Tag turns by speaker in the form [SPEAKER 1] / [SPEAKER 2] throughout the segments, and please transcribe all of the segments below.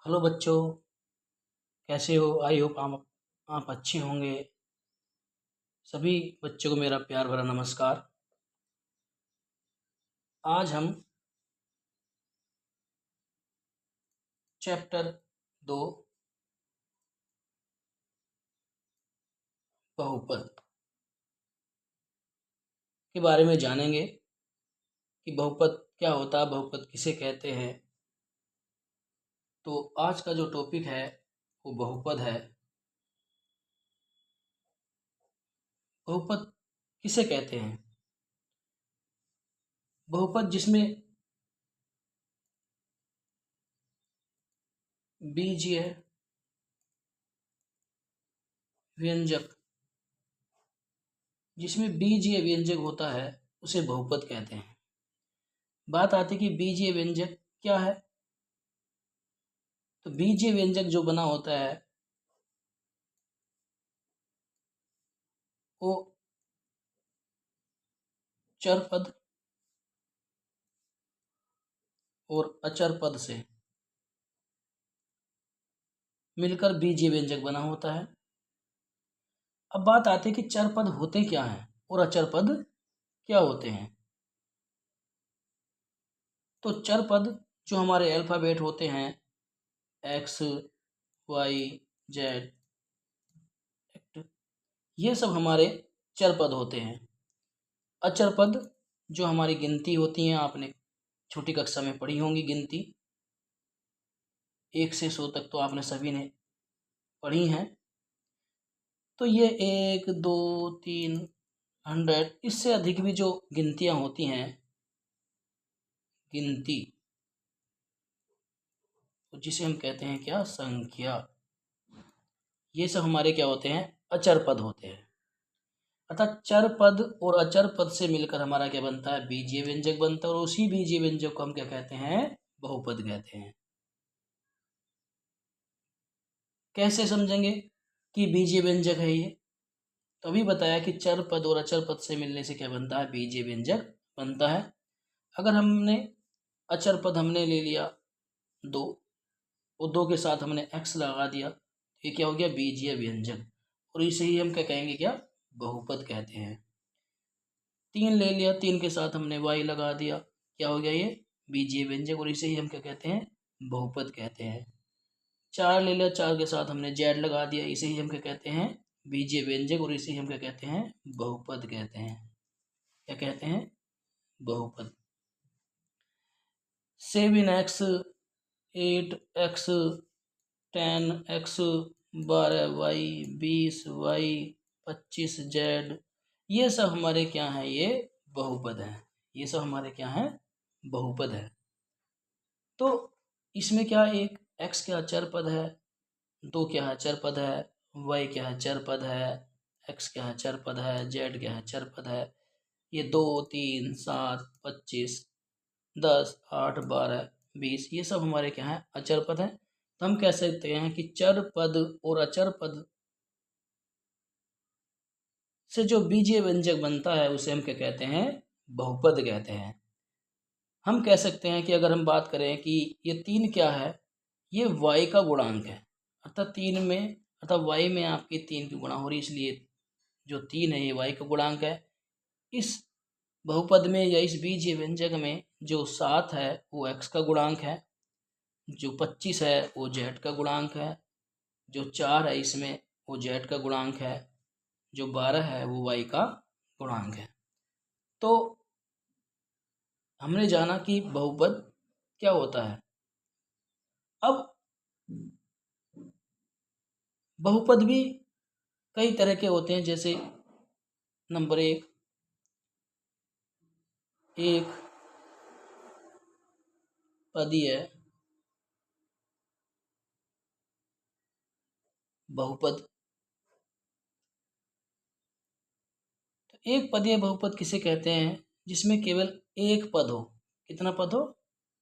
[SPEAKER 1] Hello बच्चों, कैसे हो? आई होप आप अच्छे होंगे। सभी बच्चों को मेरा प्यार भरा नमस्कार। आज हम चैप्टर 2 बहुपद के बारे में जानेंगे कि बहुपद क्या होता है, बहुपद किसे कहते हैं। तो आज का जो टॉपिक है वो बहुपद है। बहुपद किसे कहते हैं? बहुपद जिसमें बीजीय व्यंजक जिसमें बीजीय व्यंजक होता है उसे बहुपद कहते हैं। बात आती है कि बीजीय व्यंजक क्या है। तो बीजीय व्यंजक जो बना होता है वो चर पद और अचर पद से मिलकर बीजीय व्यंजक बना होता है। अब बात आती है कि चर पद होते क्या हैं और अचर पद क्या होते हैं। तो चर पद जो हमारे अल्फ़ाबेट होते हैं एक्स, वाई, जेड, ये सब हमारे चर पद होते हैं। अचर पद जो हमारी गिनती होती हैं, आपने छोटी कक्षा में पढ़ी होंगी गिनती, 1 से 100 तक तो आपने सभी ने पढ़ी हैं। तो ये 1, 2, 3, 100, इससे अधिक भी जो गिनतियाँ होती हैं, गिनती, जिसे हम कहते हैं क्या, संख्या, ये सब हमारे क्या होते हैं, अचर पद होते हैं। अर्थात चर पद और अचर पद से मिलकर हमारा क्या बनता है, बीजीय व्यंजक बनता है। और उसी बीजीय व्यंजक को हम क्या कहते हैं, बहुपद कहते हैं। कैसे समझेंगे कि बीजीय व्यंजक है ये? तो अभी बताया कि चर पद और अचर पद से मिलने से क्या बनता है, बीजीय व्यंजक बनता है। अगर हमने अचर पद हमने ले लिया 2 और 2 के साथ हमने x लगा दिया, ये क्या हो गया, बीजीय व्यंजक। और इसे ही हम क्या कहेंगे, क्या, बहुपद कहते हैं। 3 ले लिया, 3 के साथ हमने y लगा दिया, क्या हो गया, ये बीजीय व्यंजक। और इसे ही हम क्या कहते हैं, बहुपद कहते हैं। 4 ले लिया, 4 के साथ हमने z लगा दिया, इसे ही हम क्या कहते हैं, बीजीय व्यंजक। और इसे ही हम क्या कहते हैं, बहुपद कहते हैं। क्या कहते हैं, बहुपद। 7x, 8x, 10x, 12y, 20y, 25z, ये सब हमारे क्या हैं, ये बहुपद हैं। ये सब हमारे क्या हैं, बहुपद है। तो इसमें क्या, एक x क्या चर पद है, 2 क्या है चर पद है, y क्या है चर पद है, x क्या है चर पद है, z क्या है चर पद है। ये 2, 3, 7, 25, 10, 8, 12, 20, ये सब हमारे क्या हैं, अचर पद हैं। तो हम कह सकते हैं कि चर पद और अचर पद से जो बीजीय व्यंजक बनता है उसे हम क्या कहते हैं, बहुपद कहते हैं। हम कह सकते हैं कि अगर हम बात करें कि ये 3 क्या है, ये y का गुणांक है। अर्थात 3 में, अर्थात y में आपकी 3 की गुणा हो रही, इसलिए जो 3 है ये y का गुणांक है। इस बहुपद में या इस बीजीय व्यंजक में जो 7 है वो x का गुणांक है, जो 25 है वो z का गुणांक है, जो 4 है इसमें वो z का गुणांक है, जो 12 है वो y का गुणांक है। तो हमने जाना कि बहुपद क्या होता है। अब बहुपद भी कई तरह के होते हैं, जैसे नंबर 1, एक पदीय बहुपद। तो एक पदीय बहुपद किसे कहते हैं, जिसमें केवल एक पद हो। कितना पद हो,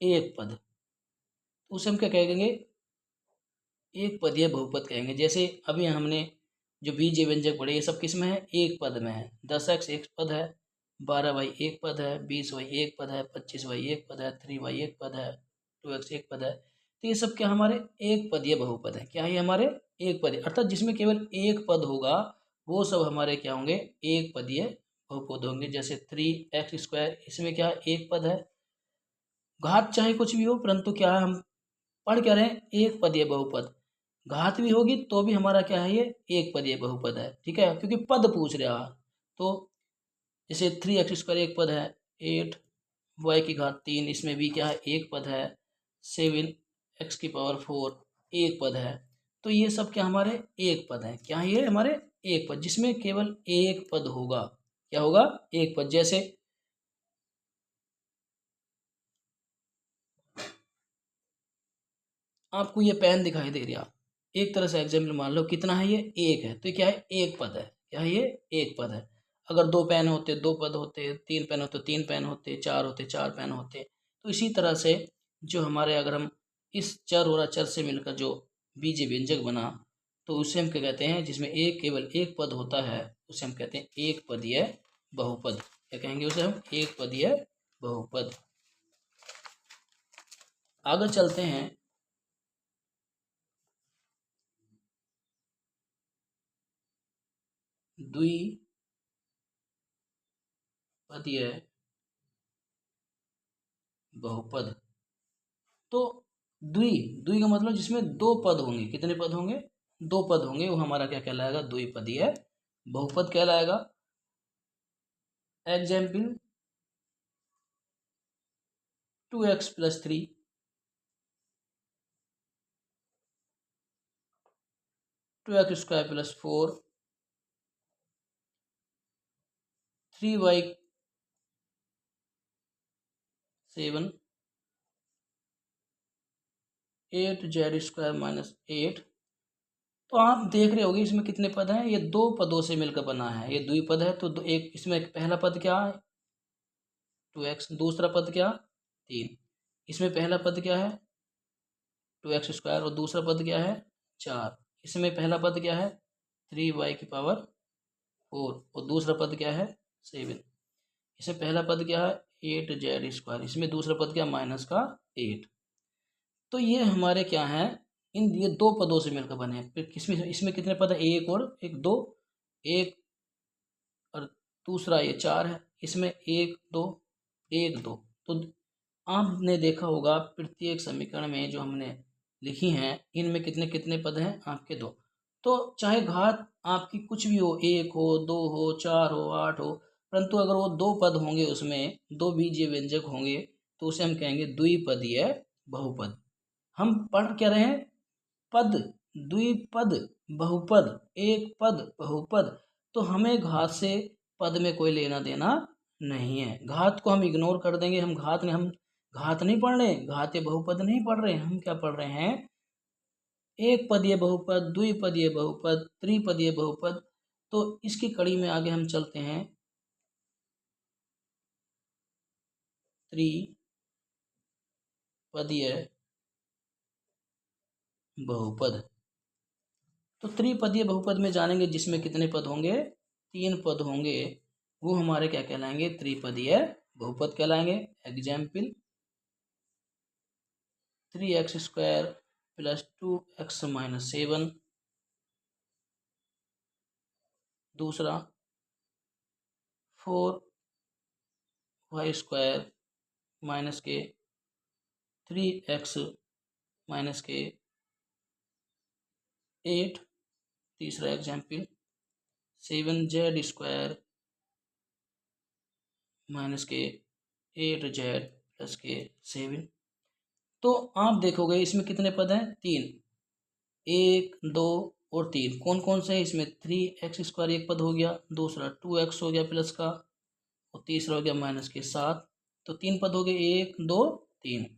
[SPEAKER 1] एक पद। तो उसे हम क्या कहेंगे, एक पदीय बहुपद कहेंगे। जैसे अभी हमने जो बीजीय व्यंजक पढ़े, ये सब किस में है, एक पद में है। 10x एक पद है, 12y एक पद है, 20y एक पद है, 25y एक पद है, 3y एक पद है, 2x एक पद है। तो ये सब क्या हमारे एक पदीय बहुपद है। क्या है हमारे एक पदीय, अर्थात जिसमें केवल एक पद होगा वो सब हमारे क्या होंगे, एक पदीय बहुपद होंगे। जैसे 3x², इसमें क्या है, एक पद है। घात चाहे कुछ भी हो, परंतु क्या है, हम पढ़ क्या रहे हैं, एक पदीय बहुपद। घात भी होगी तो भी हमारा क्या है, ये एक पदीय बहुपद है। ठीक है, क्योंकि पद पूछ रहा। तो जैसे 3x² एक पद है, 8y⁻3 इसमें भी क्या है, एक पद है, 7x⁴ एक पद है। तो ये सब क्या हमारे एक पद है। क्या है ये हमारे एक पद, जिसमें केवल एक पद होगा। क्या होगा, एक पद। जैसे आपको ये पेन दिखाई दे रहा, एक तरह से एग्जाम्पल मान लो, कितना है ये, एक है, तो क्या है, एक पद है। क्या है ये, एक पद है। अगर दो पेन होते, दो पद होते, तीन पेन होते, तीन पेन होते, चार होते, चार पेन होते। तो इसी तरह से जो हमारे, अगर हम इस चर और अचर से मिलकर जो बीजीय व्यंजक बना, तो उसे हम क्या कहते हैं, जिसमें एक केवल एक पद होता है, उसे हम कहते हैं एक पदीय बहुपद। क्या कहेंगे उसे हम, एक पदीय बहुपद। आगे चलते हैं। द्विपदीय बहुपद। तो द्वि द्वि का मतलब जिसमें दो पद होंगे। कितने पद होंगे, दो पद होंगे, वो हमारा क्या कहलाएगा, द्विपदीय बहुपद कहलाएगा। Example 2x+3, 2x² + 4, 3y⁻7, 8z² - 8। तो आप देख रहे होगे इसमें कितने पद हैं, ये दो पदों से मिलकर बना है, ये द्विपद है। तो एक इसमें पहला पद क्या है, 2x, दूसरा पद क्या, 3। इसमें पहला पद क्या है, 2x², और दूसरा पद क्या है, 4। इसमें पहला पद क्या है, 3y⁴ और दूसरा पद क्या है, 7। इसमें पहला पद क्या है, 8z²। इसमें दूसरा पद क्या, -8। तो ये हमारे क्या हैं, ये दो पदों से मिलकर बने हैं। फिर किसमें, इसमें कितने पद है, एक और एक, दो, एक और दूसरा ये 4 है। इसमें एक दो, एक दो। तो आपने देखा होगा प्रत्येक समीकरण में जो हमने लिखी हैं, इनमें कितने कितने पद हैं, आपके दो। तो चाहे घात आपकी कुछ भी हो, एक हो, दो हो, चार हो, आठ हो, परंतु अगर वो दो पद होंगे, उसमें दो बीजीय व्यंजक होंगे, तो उसे हम कहेंगे द्विपदीय बहुपद। हम पढ़ क्या रहे हैं, पद, द्विपद, बहुपद, एक पद, बहुपद। तो हमें घात से पद में कोई लेना देना नहीं है। घात को हम इग्नोर कर देंगे। हम घात नहीं पढ़ रहे, घात या बहुपद नहीं पढ़ रहे, हम क्या पढ़ रहे हैं, एक पदीय बहुपद, द्विपदीय बहुपद, त्रिपदीय बहुपद। तो इसकी कड़ी में आगे हम चलते हैं। त्रिपदीय बहुपद। तो त्रिपदीय बहुपद में जानेंगे, जिसमें कितने पद होंगे, तीन पद होंगे, वो हमारे क्या कहलाएंगे, त्रिपदीय बहुपद कहलाएंगे। एग्जाम्पल 3x² + 2x - 7, दूसरा 4y² - 3x - 8, तीसरा एग्जाम्पल 7z² - 8z + 7। तो आप देखोगे इसमें कितने पद हैं, तीन, एक, दो और तीन। कौन कौन से हैं इसमें, 3x² एक पद हो गया, दूसरा 2x हो गया प्लस का, और तीसरा हो गया -7। तो तीन पद हो गए, एक, दो, तीन।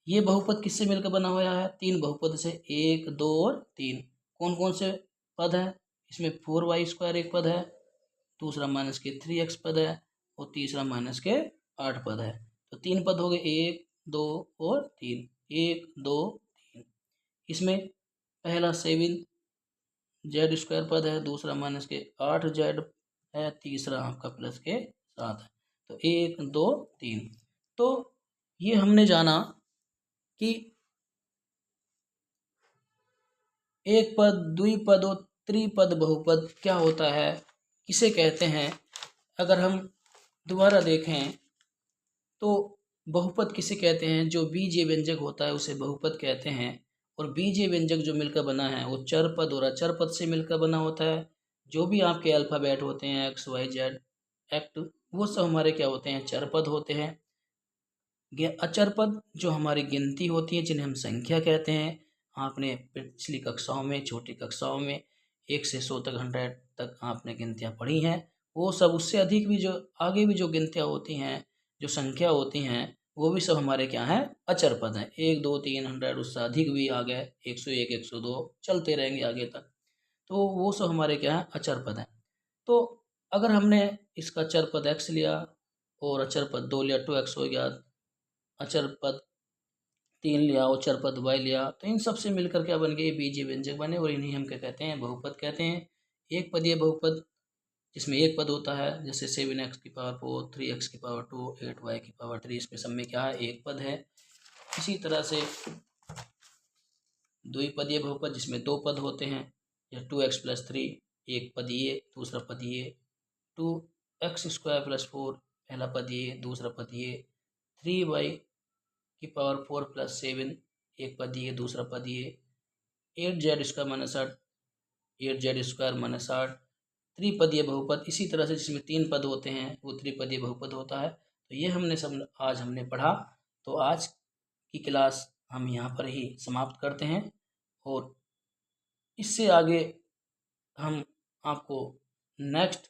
[SPEAKER 1] ये बहुपद किससे मिलकर बना हुआ है, तीन बहुपद से, एक, दो और तीन। कौन कौन से पद है इसमें, 4y² एक पद है, दूसरा -3x पद है, और तीसरा -8 पद है। तो तीन पद हो गए, एक, दो और तीन, एक, दो, तीन। इसमें पहला 7z² पद है, दूसरा -8z है, तीसरा आपका +7 है। तो एक, दो, तीन। तो ये हमने जाना कि एक पद, द्विपद और त्रिपद बहुपद क्या होता है, किसे कहते हैं? अगर हम दोबारा देखें तो बहुपद किसे कहते हैं? जो बीजीय व्यंजक होता है उसे बहुपद कहते हैं। और बीजीय व्यंजक जो मिलकर बना है वो चर पद और अचर पद से मिलकर बना होता है। जो भी आपके अल्फ़ाबेट होते हैं एक्स वाई जेड एक्ट, वो सब हमारे क्या होते हैं? चर पद होते हैं। अचर पद जो हमारी गिनती होती है, जिन्हें हम संख्या कहते हैं। आपने पिछली कक्षाओं में, छोटी कक्षाओं में 1 से 100 तक, 100 तक आपने गिनतियाँ पढ़ी हैं। वो सब उससे अधिक भी जो आगे भी जो गिनतियाँ होती हैं, जो संख्या होती हैं, वो भी सब हमारे क्या हैं? अचर पद हैं। 1 2 3 100, उससे अधिक भी आ गए, 101 102 चलते रहेंगे आगे तक। तो वो सब हमारे क्या हैं? अचर पद हैं। तो अगर हमने इसका चर पद x लिया और अचर पद 2 लिया, 2x हो गया। अचर पद 3 लिया और चर पद y लिया, तो इन सब से मिलकर क्या बन गए? ये बीजीय व्यंजक बने और इन्हीं हम क्या कहते हैं? बहुपद कहते हैं। एक पदीय बहुपद जिसमें एक पद होता है, जैसे 7x की पावर 4, 3x की पावर 2, 8y की पावर 3, इसमें सब में क्या है? एक पद है। इसी तरह से द्विपदीय बहुपद जिसमें दो पद होते हैं, या 2x+3, एक पद ये, दूसरा पद ये। 2x² + 4, पहला पद ये, दूसरा पद ये। 3y की पावर 4+7, एक पद ये, दूसरा पद ये। 8z² - 8z² - त्रिपदीय बहुपद। इसी तरह से जिसमें तीन पद होते हैं वो त्रिपदीय बहुपद होता है। तो ये हमने सब आज हमने पढ़ा। तो आज की क्लास हम यहाँ पर ही समाप्त करते हैं और इससे आगे हम आपको नेक्स्ट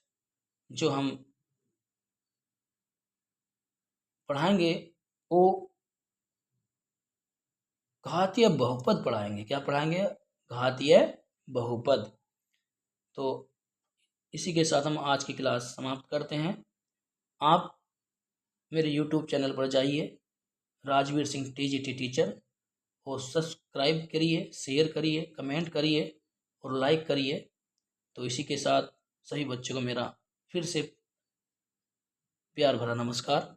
[SPEAKER 1] जो हम पढ़ाएंगे वो घातीय बहुपद पढ़ाएंगे। क्या पढ़ाएंगे? घातीय बहुपद। तो इसी के साथ हम आज की क्लास समाप्त करते हैं। आप मेरे यूट्यूब चैनल पर जाइए, राजवीर सिंह टीजीटी टीचर, और सब्सक्राइब करिए, शेयर करिए, कमेंट करिए और लाइक करिए। तो इसी के साथ सभी बच्चों को मेरा फिर से प्यार भरा नमस्कार।